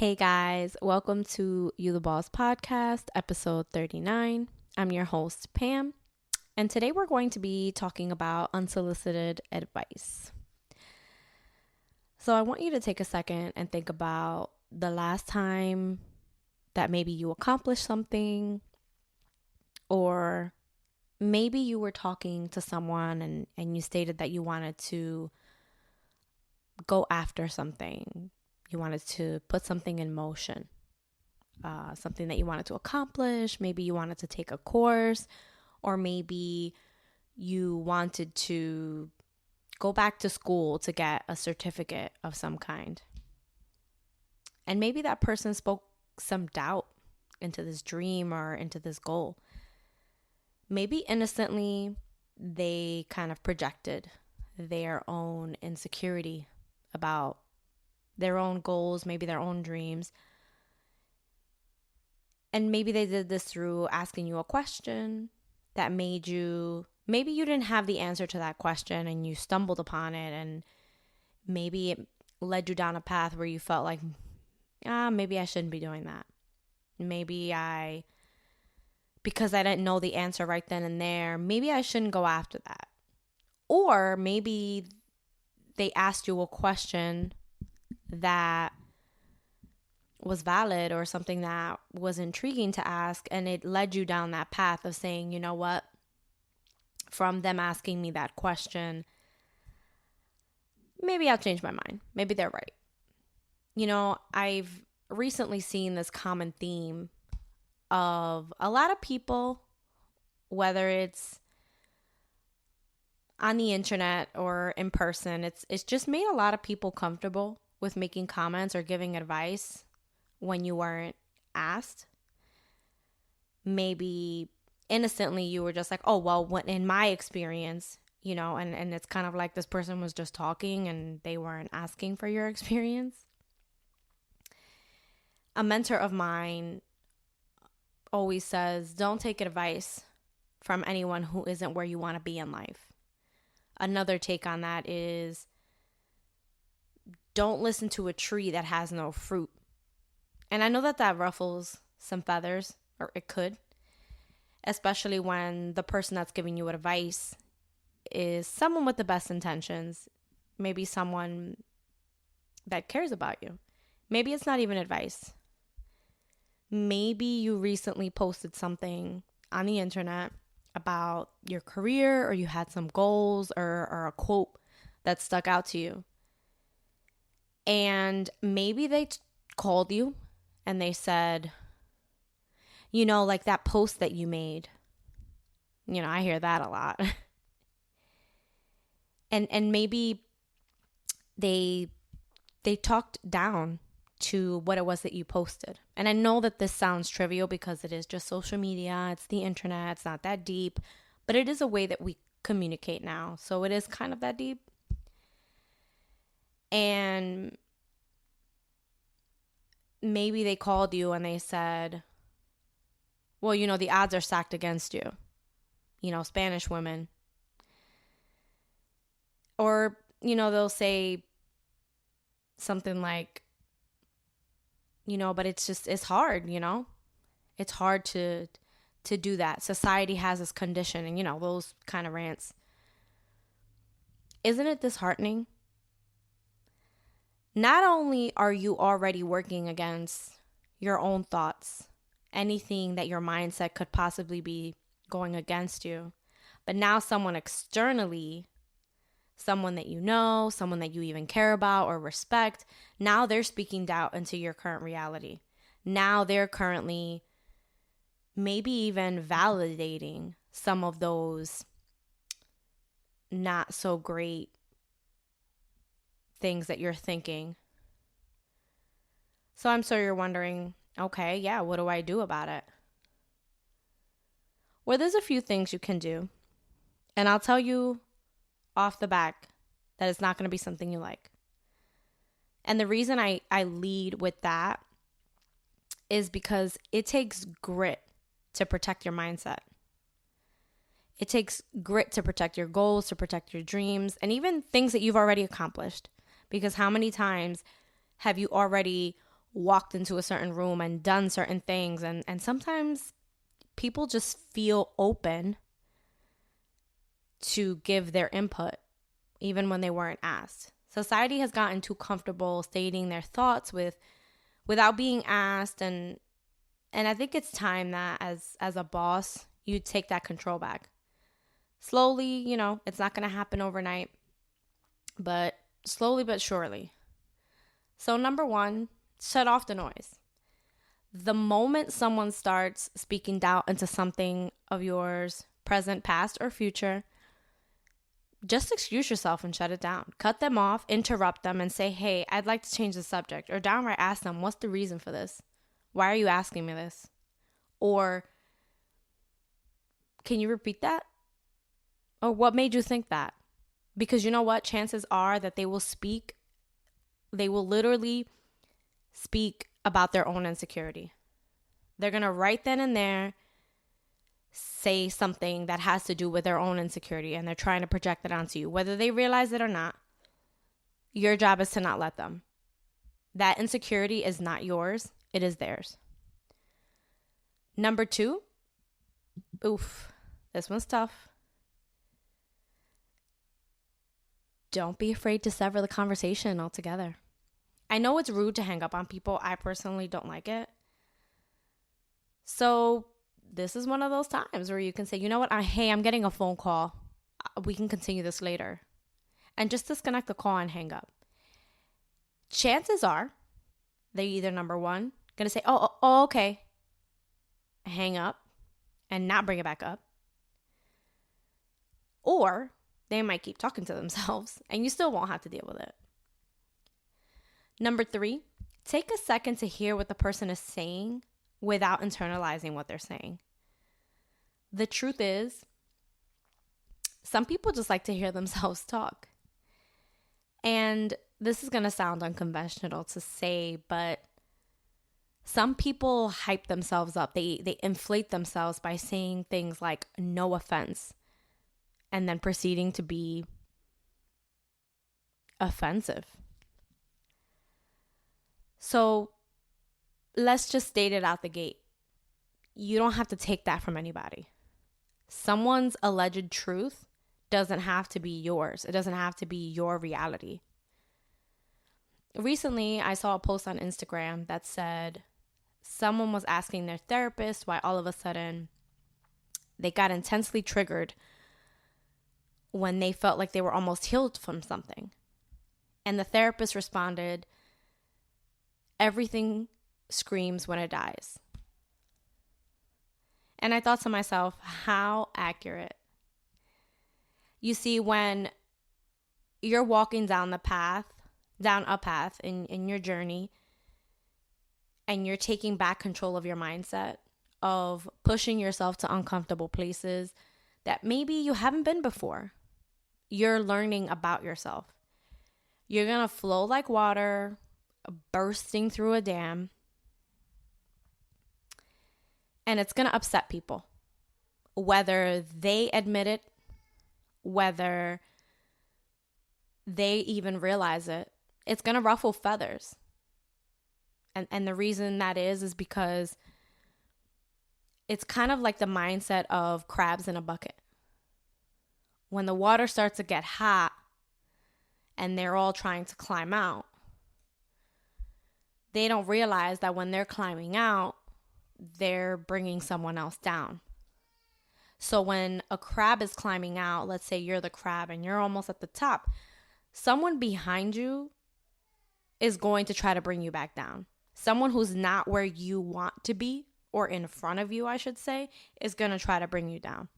Hey guys, welcome to You the Boss podcast, episode 39. I'm your host, Pam, and today we're going to be talking about unsolicited advice. So I want you to take a second and think about the last time that maybe you accomplished something, or maybe you were talking to someone and you stated that you wanted to go after something. You wanted to put something in motion, something that you wanted to accomplish. Maybe you wanted to take a course, or maybe you wanted to go back to school to get a certificate of some kind. And maybe that person spoke some doubt into this dream or into this goal. Maybe innocently, they kind of projected their own insecurity about their own goals, maybe their own dreams. And maybe they did this through asking you a question that made you, maybe you didn't have the answer to that question and you stumbled upon it, and maybe it led you down a path where you felt like, maybe I shouldn't be doing that. Because I didn't know the answer right then and there, maybe I shouldn't go after that. Or maybe they asked you a question that was valid or something that was intriguing to ask, and it led you down that path of saying, you know what, from them asking me that question, maybe I'll change my mind. Maybe they're right. You know, I've recently seen this common theme of a lot of people, whether it's on the internet or in person, it's just made a lot of people comfortable with making comments or giving advice when you weren't asked. Maybe innocently you were just like, oh, well, when, in my experience, you know, and it's kind of like this person was just talking and they weren't asking for your experience. A mentor of mine always says, don't take advice from anyone who isn't where you want to be in life. Another take on that is, don't listen to a tree that has no fruit. And I know that ruffles some feathers, or it could, especially when the person that's giving you advice is someone with the best intentions, maybe someone that cares about you. Maybe it's not even advice. Maybe you recently posted something on the internet about your career, or you had some goals or a quote that stuck out to you. And maybe they called you and they said, you know, like that post that you made. You know, I hear that a lot. and maybe they talked down to what it was that you posted. And I know that this sounds trivial because it is just social media, it's the internet, it's not that deep, but it is a way that we communicate now. So it is kind of that deep. And maybe they called you and they said, well, you know, the odds are stacked against you. You know, Spanish women. Or, you know, they'll say something like, you know, but it's hard, you know. It's hard to do that. Society has this condition, and, you know, those kind of rants. Isn't it disheartening? Not only are you already working against your own thoughts, anything that your mindset could possibly be going against you, but now someone externally, someone that you know, someone that you even care about or respect, now they're speaking doubt into your current reality. Now they're currently maybe even validating some of those not so great things that you're thinking. So I'm sure you're wondering, okay, yeah, what do I do about it? Well, there's a few things you can do. And I'll tell you off the back that it's not going to be something you like. And the reason I lead with that is because it takes grit to protect your mindset. It takes grit to protect your goals, to protect your dreams, and even things that you've already accomplished. Because how many times have you already walked into a certain room and done certain things. And sometimes people just feel open to give their input, even when they weren't asked. Society has gotten too comfortable stating their thoughts without being asked. And I think it's time that as a boss, you take that control back. Slowly, it's not going to happen overnight, but slowly but surely. So number 1, shut off the noise. The moment someone starts speaking doubt into something of yours, present, past, or future, just excuse yourself and shut it down. Cut them off, interrupt them, and say, hey, I'd like to change the subject. Or downright ask them, what's the reason for this? Why are you asking me this? Or, can you repeat that? Or what made you think that? Because you know what? Chances are that they will literally speak about their own insecurity. They're going to right then and there say something that has to do with their own insecurity, and they're trying to project it onto you. Whether they realize it or not, your job is to not let them. That insecurity is not yours. It is theirs. Number 2, this one's tough. Don't be afraid to sever the conversation altogether. I know it's rude to hang up on people. I personally don't like it. So this is one of those times where you can say, you know what? Hey, I'm getting a phone call. We can continue this later. And just disconnect the call and hang up. Chances are they're either, number 1, going to say, oh, okay. Hang up and not bring it back up. Or they might keep talking to themselves and you still won't have to deal with it. Number 3, take a second to hear what the person is saying without internalizing what they're saying. The truth is, some people just like to hear themselves talk. And this is going to sound unconventional to say, but some people hype themselves up. They inflate themselves by saying things like, no offense, and then proceeding to be offensive. So let's just state it out the gate. You don't have to take that from anybody. Someone's alleged truth doesn't have to be yours. It doesn't have to be your reality. Recently, I saw a post on Instagram that said someone was asking their therapist why all of a sudden they got intensely triggered when they felt like they were almost healed from something. And the therapist responded, everything screams when it dies. And I thought to myself, how accurate. You see, when you're walking down a path in your journey, and you're taking back control of your mindset, of pushing yourself to uncomfortable places that maybe you haven't been before, you're learning about yourself. You're going to flow like water, bursting through a dam. And it's going to upset people, whether they admit it, whether they even realize it. It's going to ruffle feathers. And the reason that is because it's kind of like the mindset of crabs in a bucket. When the water starts to get hot and they're all trying to climb out, they don't realize that when they're climbing out, they're bringing someone else down. So when a crab is climbing out, let's say you're the crab and you're almost at the top, someone behind you is going to try to bring you back down. Someone who's not where you want to be, or in front of you, I should say, is going to try to bring you down.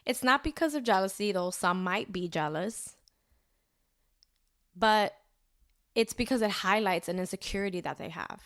It's not because of jealousy, though some might be jealous, but it's because it highlights an insecurity that they have.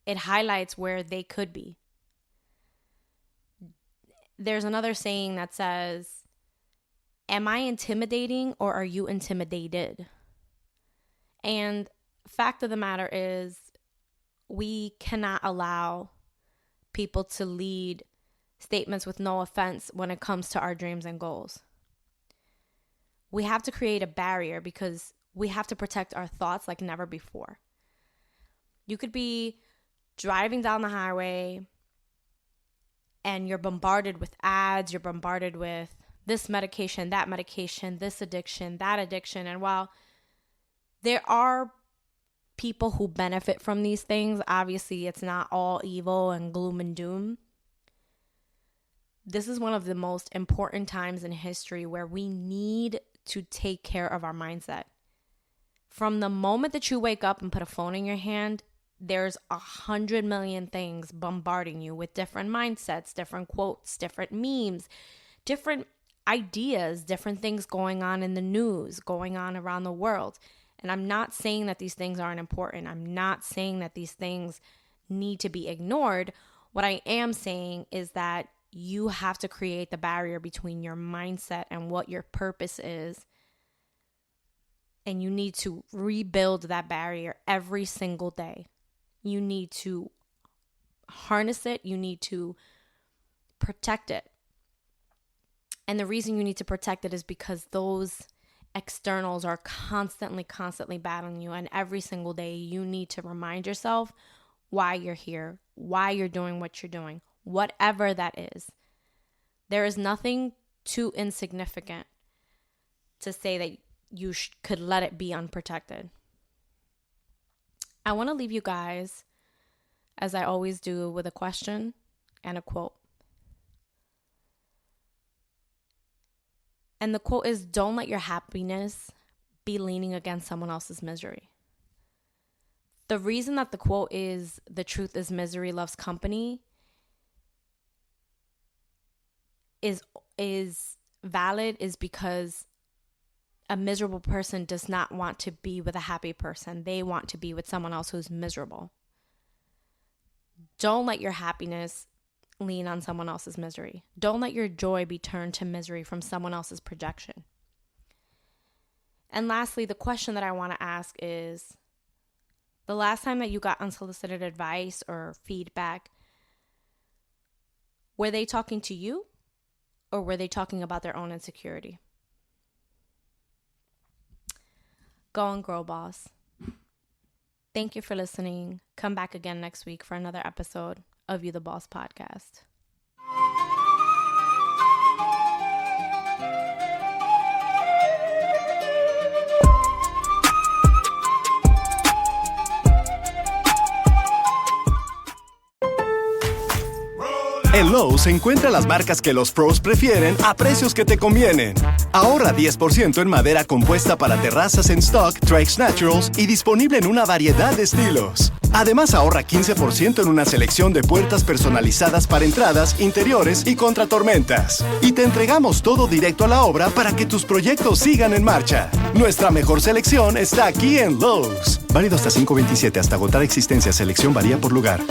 It highlights where they could be. There's another saying that says, am I intimidating or are you intimidated? And fact of the matter is, we cannot allow people to lead statements with no offense when it comes to our dreams and goals. We have to create a barrier because we have to protect our thoughts like never before. You could be driving down the highway and you're bombarded with ads, you're bombarded with this medication, this addiction, that addiction. And while there are people who benefit from these things, obviously it's not all evil and gloom and doom. This is one of the most important times in history where we need to take care of our mindset. From the moment that you wake up and put a phone in your hand, there's 100 million things bombarding you with different mindsets, different quotes, different memes, different ideas, different things going on in the news, going on around the world. And I'm not saying that these things aren't important. I'm not saying that these things need to be ignored. What I am saying is that you have to create the barrier between your mindset and what your purpose is. And you need to rebuild that barrier every single day. You need to harness it. You need to protect it. And the reason you need to protect it is because those externals are constantly battling you. And every single day you need to remind yourself why you're here, why you're doing what you're doing, whatever that is. There is nothing too insignificant to say that you could let it be unprotected. I want to leave you guys, as I always do, with a question and a quote. And the quote is, "Don't let your happiness be leaning against someone else's misery." The reason that the quote is, "The truth is misery loves company," is valid is because a miserable person does not want to be with a happy person. They want to be with someone else who's miserable. Don't let your happiness lean on someone else's misery. Don't let your joy be turned to misery from someone else's projection. And lastly, the question that I want to ask is, the last time that you got unsolicited advice or feedback, were they talking to you or were they talking about their own insecurity? Go and grow, boss. Thank you for listening. Come back again next week for another episode of You the Boss podcast. En Lowe's encuentra las marcas que los pros prefieren a precios que te convienen. Ahorra 10% en madera compuesta para terrazas en stock Trex Naturals y disponible en una variedad de estilos. Además, ahorra 15% en una selección de puertas personalizadas para entradas, interiores y contra tormentas. Y te entregamos todo directo a la obra para que tus proyectos sigan en marcha. Nuestra mejor selección está aquí en Lowe's. Válido hasta 5/27. Hasta agotar existencia. Selección varía por lugar.